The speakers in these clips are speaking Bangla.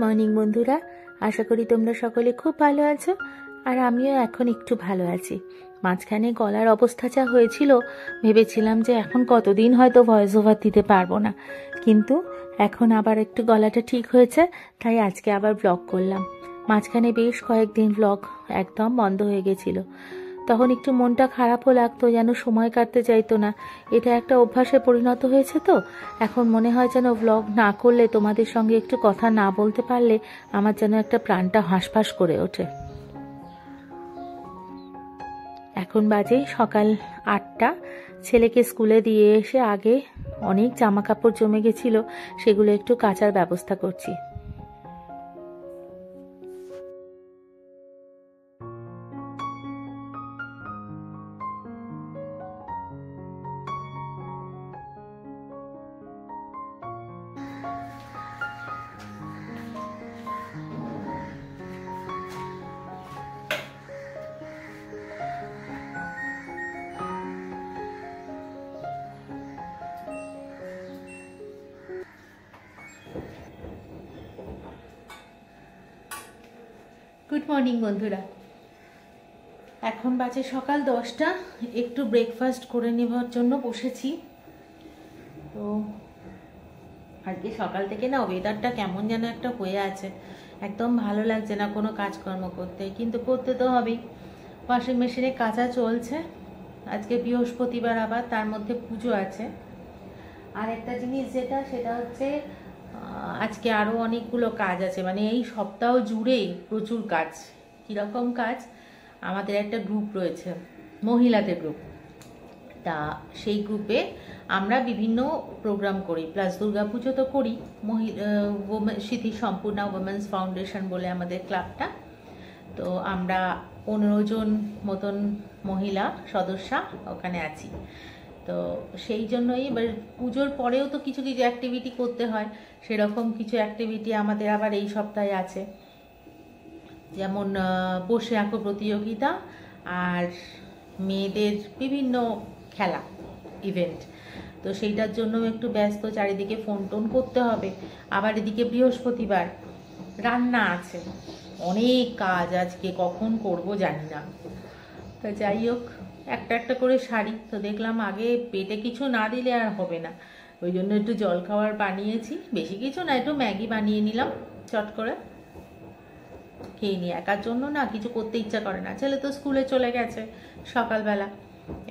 মর্নিং বন্ধুরা, আশা করি তোমরা সকলে খুব ভালো আছো। আর আমিও এখন একটু ভালো আছি। মাঝখানে গলার অবস্থা যা হয়েছিল, ভেবেছিলাম যে এখন কতদিন হয়তো ভয়েস ওভার দিতে পারবো না, কিন্তু এখন আবার একটু গলাটা ঠিক হয়েছে, তাই আজকে আবার ব্লগ করলাম। মাঝখানে বেশ কয়েকদিন ব্লগ একদম বন্ধ হয়ে গেছিলো, তখন একটু মনটা খারাপও লাগতো, যেন সময় কাটতে চাইতো না। এটা একটা অভ্যাসে পরিণত হয়েছে, তো এখন মনে হয় যেন ব্লগ না করলে, তোমাদের সঙ্গে একটু কথা না বলতে পারলে আমার যেন একটা প্রাণটা হাঁসফাঁস করে ওঠে। এখন বাজে সকাল 8টা। ছেলেকে স্কুলে দিয়ে এসে আগে অনেক জামা কাপড় জমে গেছিল, সেগুলো একটু কাচার ব্যবস্থা করছি। গুড মর্নিং বন্ধুরা, এখন বাজে সকাল 10টা। একটু ব্রেকফাস্ট করে নেবার জন্য বসেছি। তো আজকে সকাল থেকে না ওয়েদারটা কেমন যেন একটা হয়ে আছে, একদম ভালো লাগছে না কোনো কাজকর্ম করতে, কিন্তু করতে তো হবেই। ওয়াশিং মেশিনে কাচা চলছে। আজকে বৃহস্পতিবার, আবার তার মধ্যে পুজো আছে। আর একটা জিনিস সেটা হচ্ছে আজকে আরও অনেকগুলো কাজ আছে, মানে এই সপ্তাহ জুড়েই প্রচুর কাজ। কীরকম কাজ? আমাদের একটা গ্রুপ রয়েছে, মহিলাদের গ্রুপ। তা সেই গ্রুপে আমরা বিভিন্ন প্রোগ্রাম করি, প্লাস দুর্গাপুজো তো করি। স্মৃতি সম্পূর্ণা উইমেন্স ফাউন্ডেশন বলে আমাদের ক্লাবটা। তো আমরা 15 জন মতন মহিলা সদস্যা ওখানে আছি। তো সেই জন্যই এবার পুজোর পরেও তো কিছু কিছু অ্যাক্টিভিটি করতে হয়। সেরকম কিছু অ্যাক্টিভিটি আমাদের আবার এই সপ্তাহে আছে, যেমন বসে আঁকো প্রতিযোগিতা আর মেয়েদের বিভিন্ন খেলা ইভেন্ট। তো সেইটার জন্য একটু ব্যস্ত, চারিদিকে ফোন টোন করতে হবে। আবার এদিকে বৃহস্পতিবার, রান্না আছে, অনেক কাজ আজকে, কখন করব জানি না। তো যাই হোক, একটা একটা করে সারি। তো দেখলাম আগে পেটে কিছু না দিলে আর হবে না, ওই জন্য একটু জল খাবার বানিয়েছি। বেশি কিছু না, একটু ম্যাগি বানিয়ে নিলাম চট করে, খেয়ে নিই। একার জন্য না কিছু করতে ইচ্ছা করে না, ছেলে তো স্কুলে চলে গেছে সকালবেলা।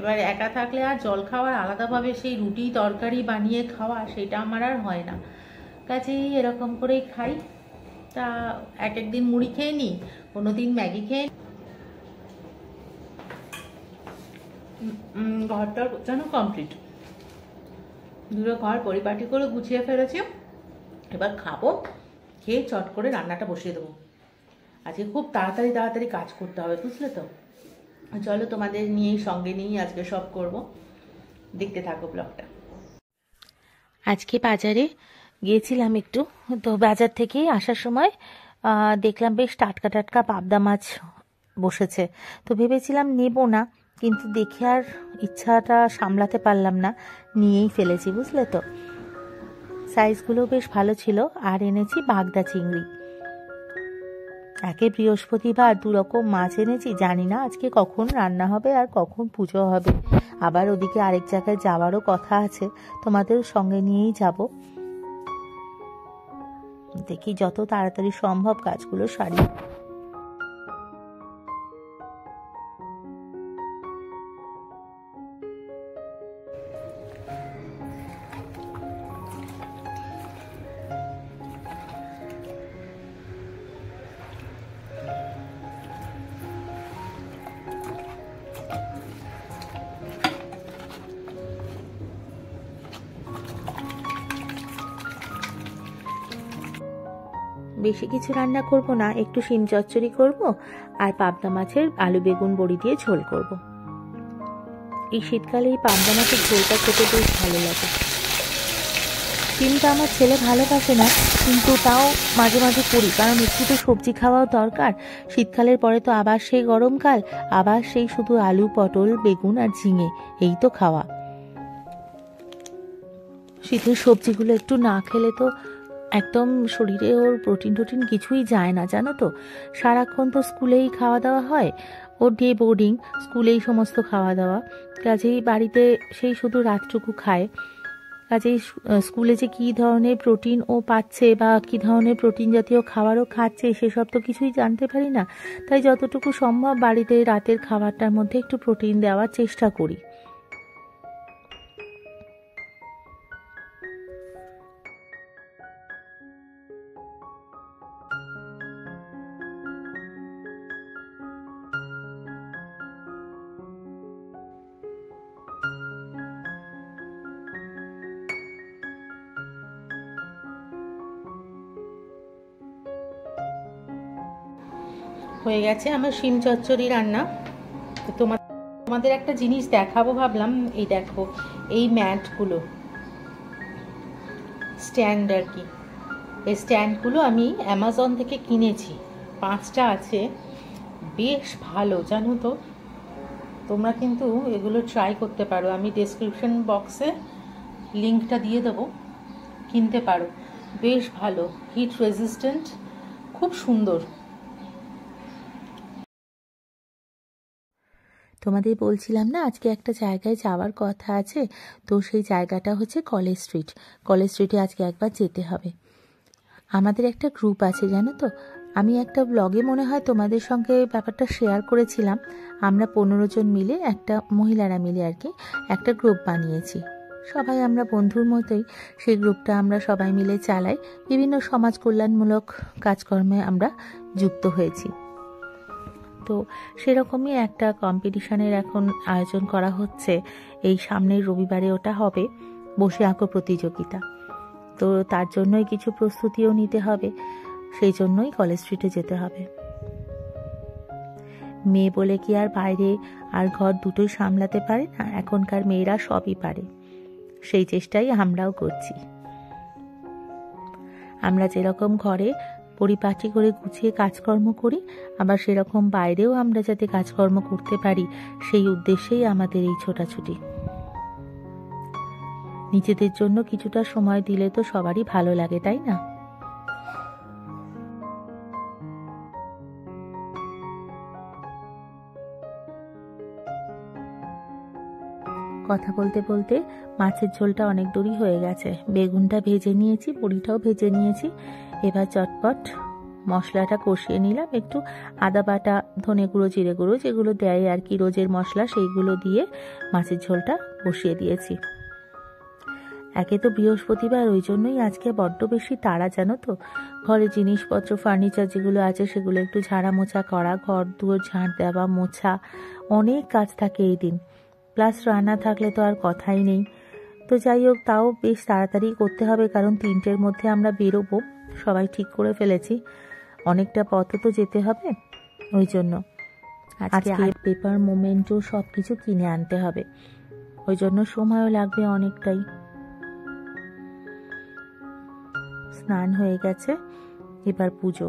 এবার একা থাকলে আর জল খাওয়ার আলাদাভাবে সেই রুটি তরকারি বানিয়ে খাওয়া, সেটা আমার আর হয় না। কাজেই এরকম করেই খাই। তা এক একদিন মুড়ি খেয়ে নিই, কোনো দিন ম্যাগি খেয়ে। ঘরটার যেন কমপ্লিট, দুটো ঘর পরিপাটি করে গুছিয়ে ফেলেছি। এবার খাবো, খেয়ে চট করে রান্নাটা বসিয়ে দেবো। আজকে খুব তাড়াতাড়ি কাজ করতে হবে, বুঝলে তো। চলো, তোমাদের নিয়েই সঙ্গে নিয়েই আজকে সব করব, দেখতে থাকো ব্লগটা। আজকে বাজারে গিয়েছিলাম একটু, তো বাজার থেকে আসার সময় দেখলাম বেশ টাটকা টাটকা পাবদা মাছ বসেছে। তো ভেবেছিলাম নেব না, কিন্তু দেখে আর ইচ্ছাটা সামলাতে পারলাম না, নিয়েই ফেলেছি, বুঝলে তো। সাইজগুলো বেশ ভালো ছিল। আর এনেছি বাগদা চিংড়ি। একে বৃহস্পতিবার 2 রকম মাছ এনেছি, জানি না আজকে কখন রান্না হবে আর কখন পুজো হবে। আবার ওদিকে আরেক জায়গায় যাওয়ারও কথা আছে, তোমাদের সঙ্গে নিয়েই যাব। দেখি যত তাড়াতাড়ি সম্ভব কাজগুলো সারি। বেশি কিছু রান্না করব না, একটু শিম চচ্চড়ি করব আর পাবদা মাছের আলু বেগুন বড়ি দিয়ে ঝোল করব। এই শীতকালে এই পাবদা মাছের ঝোলটা খেতে বেশ ভালো লাগে। শিমটা আমার ছেলে ভালোবাসে না, কিন্তু তাও মাঝে মাঝে করি, কারণ একটু তো সবজি খাওয়াও দরকার। শীতকালের পরে তো আবার সেই গরমকাল, আবার সেই শুধু আলু পটল বেগুন আর ঝিঙে, এই তো খাওয়া। শীতের সবজিগুলো একটু না খেলে তো একদম শরীরে ওর প্রোটিন টোটিন কিছুই যায় না, জানো তো। সারাক্ষণ তো স্কুলেই খাওয়া দাওয়া হয়, ওর ডে বোর্ডিং, স্কুলেই সমস্ত খাওয়া দাওয়া, কাজেই বাড়িতে সেই শুধু রাতটুকু খায়। কাজেই স্কুলে যে কী ধরনের প্রোটিন ও পাচ্ছে বা কী ধরনের প্রোটিন জাতীয় খাবারও খাচ্ছে সেসব তো কিছুই জানতে পারি না। তাই যতটুকু সম্ভব বাড়িতে রাতের খাবারটার মধ্যে একটু প্রোটিন দেওয়ার চেষ্টা করি। হয়ে গেছে আমার শিম চচ্চড়ি রান্না। তো তোমাদের একটা জিনিস দেখাবো ভাবলাম। এই দেখো, এই ম্যাটগুলো, স্ট্যান্ড আর কি, এই স্ট্যান্ডগুলো আমি অ্যামাজন থেকে কিনেছি, 5টা আছে, বেশ ভালো জানো তো। তোমরা কিন্তু এগুলো ট্রাই করতে পারো, আমি ডেসক্রিপশন বক্সে লিঙ্কটা দিয়ে দেবো, কিনতে পারো, বেশ ভালো, হিট রেজিস্ট্যান্ট, খুব সুন্দর। তোমাদের বলছিলাম না আজকে একটা জায়গায় যাওয়ার কথা আছে, তো সেই জায়গাটা হচ্ছে কলেজ স্ট্রিট। কলেজ স্ট্রিটে আজকে একবার যেতে হবে। আমাদের একটা গ্রুপ আছে জানো তো, আমি একটা ব্লগে মনে হয় তোমাদের সঙ্গে ব্যাপারটা শেয়ার করেছিলাম। আমরা 15 জন মিলে, একটা মহিলারা মিলে আর কি, একটা গ্রুপ বানিয়েছি। সবাই আমরা বন্ধুর মতোই সেই গ্রুপটা আমরা সবাই মিলে চালাই। বিভিন্ন সমাজ কল্যাণমূলক কাজকর্মে আমরা যুক্ত হয়েছি। তো সেরকমই একটা কম্পিটিশনের এখন আয়োজন করা হচ্ছে। এই সামনের রবিবারে ওটা হবে, বসে আঁকো প্রতিযোগিতা। তো তার জন্যই কিছু প্রস্তুতিও নিতে হবে, সেই জন্যই কলেজ স্ট্রিটে যেতে হবে। মেয়ে বলে কি আর বাইরে আর ঘর দুটোই সামলাতে পারে না, এখনকার মেয়েরা সবই পারে, সেই চেষ্টাই আমরাও করছি। আমরা যেরকম ঘরে পরিপাটি করে গুছিয়ে কাজকর্ম করি, আবার সেরকম বাইরেও আমরা যাতে কাজকর্ম করতে পারি, সেই উদ্দেশ্যেই আমাদের এই ছোটাছুটি। নিজেদের জন্য কিছুটা সময় দিলে তো সবারই ভালো লাগে, তাই না? কথা বলতে বলতে মাছের ঝোলটা অনেক দূরই হয়ে গেছে, বেগুনটা ভেজে নিয়েছি, বড়িটাও ভেজে নিয়েছি। এবার চটপট মশলাটা কষিয়ে নিলাম, একটু আদা বাটা, ধনে গুঁড়ো, জিরে গুঁড়ো, যেগুলো দেয় আর কি রোজের মশলা, সেইগুলো দিয়ে মাছের ঝোলটা বসিয়ে দিয়েছি। একে তো বৃহস্পতিবার, ওই জন্যই আজকে বড্ড বেশি তাড়া জানো তো। ঘরে জিনিসপত্র, ফার্নিচার যেগুলো আছে সেগুলো একটু ঝাড়া মোছা করা, ঘর দুয়ার ঝাড় দেওয়া, মোছা, অনেক কাজ থাকে এই দিন। প্লাস রান্না থাকলে তো আর কথাই নেই। তো যাই হোক, তাও বেশ তাড়াতাড়ি করতে হবে, কারণ 3টের মধ্যে আমরা বেরোবো, সবাই ঠিক করে ফেলেছি। অনেকটা পথও তো যেতে হবে, ওই জন্য আজকে আর্ট পেপার, মোমেন্টো সব কিছু কিনে আনতে হবে, ওই জন্য সময়ও লাগবে অনেকটাই। স্নান হয়ে গেছে, এবার পুজো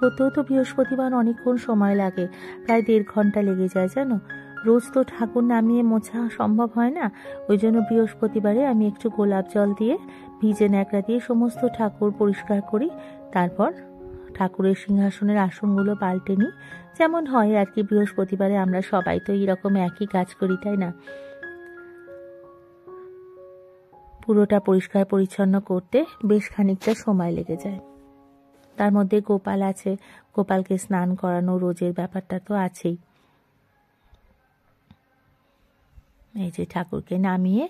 করতেও তো বৃহস্পতিবার অনেকক্ষণ সময় লাগে, প্রায় 1.5 ঘন্টা লেগে যায় জানো। রোজ তো ঠাকুর নামিয়ে মোছা সম্ভব হয় না, ওই জন্য বৃহস্পতিবারে আমি একটু গোলাপ জল দিয়ে, ভিজে ন্যাকড়া দিয়ে সমস্ত ঠাকুর পরিষ্কার করি। তারপর ঠাকুরের সিংহাসনের আসনগুলো পাল্টে নিই, যেমন হয় আর কি। বৃহস্পতিবারে আমরা সবাই তো এইরকম একই কাজ করি, তাই না? পুরোটা পরিষ্কার পরিচ্ছন্ন করতে বেশ খানিকটা সময় লেগে যায়। তার মধ্যে গোপাল আছে, গোপালকে স্নান করানো, রোজের ব্যাপারটা তো আছেই। এই যে ঠাকুরকে নামিয়ে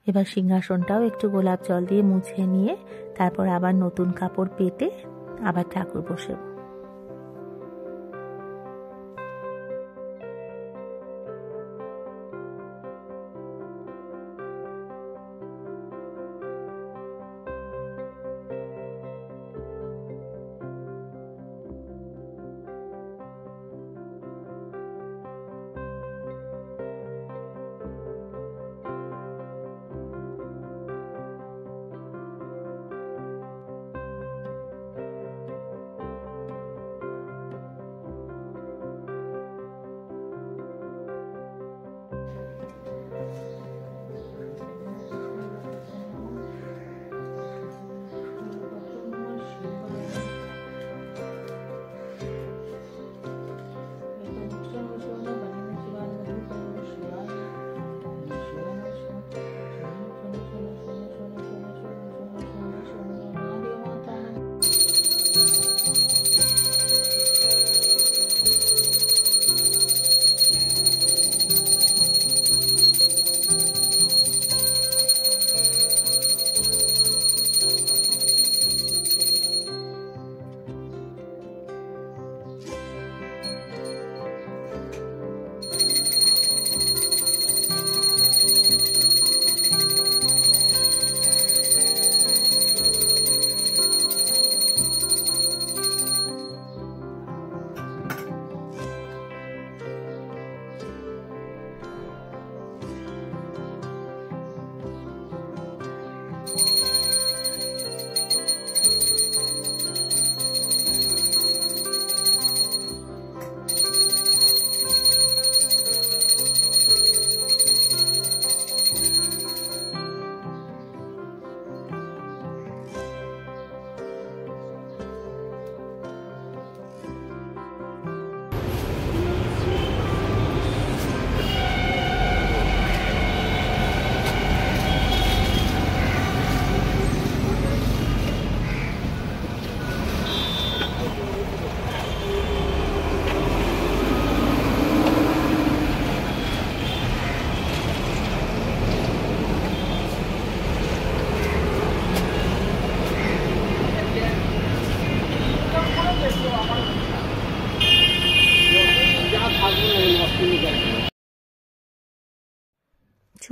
এবার সিংহাসনটাও একটু গোলাপ জল দিয়ে মুছে নিয়ে তারপর আবার নতুন কাপড় পেতে আবার ঠাকুর বসে।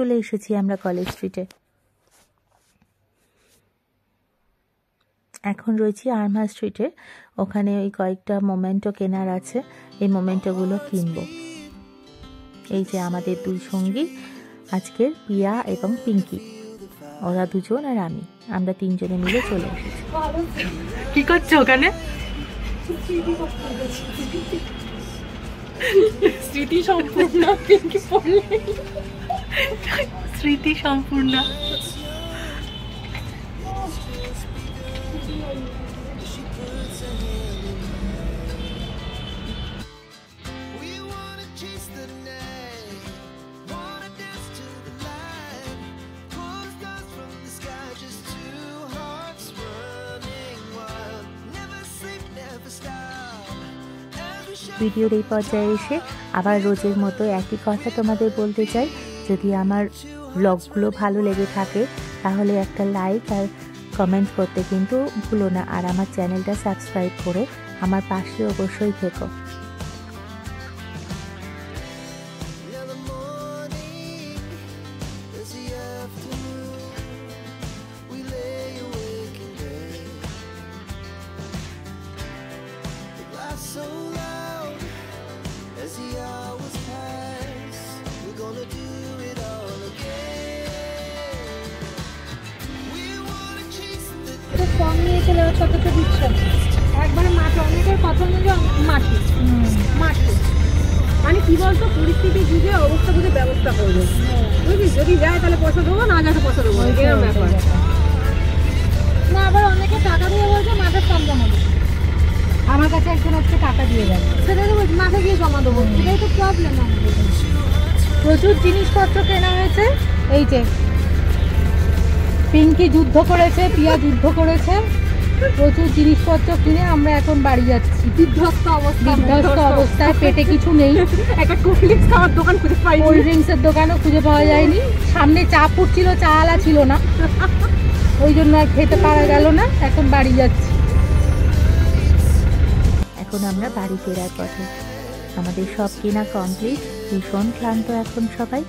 চলে এসেছি আমরা কলেজ স্ট্রিটে। এখন রয়েছি আর্মা স্ট্রিটে, ওখানে ওই কয়েকটা মোমেন্টো কেনার আছে, এই মোমেন্টোগুলো কিনবো। এই যে আমাদের দুই সঙ্গী আজকের, পিয়া এবং পিঙ্কি, ওরা দুজন আর আমি, আমরা তিনজনে মিলে চলে এসেছি। কি করছো ওখানে? স্মৃতি সম্পূর্ণ পিঙ্কি পড়লে স্মৃতি সম্পূর্ণ। ভিডিওর এই পর্যায়ে এসে আবার রোজের মতো একই কথা তোমাদের বলতে চাই, যদি আমার ব্লগগুলো ভালো লেগে থাকে তাহলে একটা লাইক আর কমেন্ট করতে কিন্তু ভুলো না, আর আমার চ্যানেলটা সাবস্ক্রাইব করে আমার পাশে অবশ্যই থেকো। So loud as the hours pass, we're gonna do it all again. We wanna chase the তো কম নিয়ে চলে ছোট ছোট দিচ্ছে একবারে মাঠে, অনেকের কথা অনুযায়ী মাঠে মানে কি বলতো, পরিস্থিতি বুঝে অবস্থা বুঝে ব্যবস্থা করবে, বুঝলি? যদি যায় তাহলে পয়সা দেবো, না যায় পয়সা দেবো, এরকম ব্যাপার না। আবার অনেকে টাকা দিয়ে বলছে মাঠের কম জমা দেবো, আমার কাছে একজন হচ্ছে টাকা দিয়ে যাবে, সেটাই তো বলছি মাঠে গিয়ে জমা দেবো, এটাই তো প্রবলেম আমাদের। প্রচুর জিনিসপত্র কেনা হয়েছে, এই যে পিঙ্কি যুদ্ধ করেছে, পিয়া যুদ্ধ করেছে, প্রচুর জিনিসপত্র কিনে আমরা এখন বাড়ি যাচ্ছি বিধ্বস্ত অবস্থায়, পেটে কিছু নেই। একটা কোল্ড ড্রিঙ্কস খাওয়ার দোকান খুঁজে পাই, কোল্ড ড্রিঙ্কসের দোকানও খুঁজে পাওয়া যায়নি, সামনে চা ফুটছিল, চা আলা ছিল না, ওই জন্য আর খেতে পারা গেল না, এখন বাড়ি যাচ্ছি। এখন আমরা বাড়ি ফেরার পথে, আমাদের সব কেনা কমপ্লিট, ভীষণ ক্লান্ত এখন সবাই,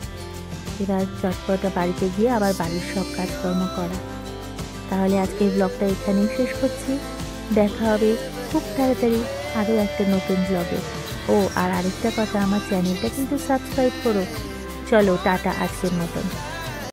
এবার চটপট বাড়িতে গিয়ে আবার বাড়ির সব কাজকর্ম করা। তাহলে আজকের ব্লগটা এখানেই শেষ করছি, দেখা হবে খুব তাড়াতাড়ি আরও একটা নতুন ব্লগে। ও আর আরেকটা কথা, আমার চ্যানেলটা কিন্তু সাবস্ক্রাইব করো। চলো টাটা আজকের মতন।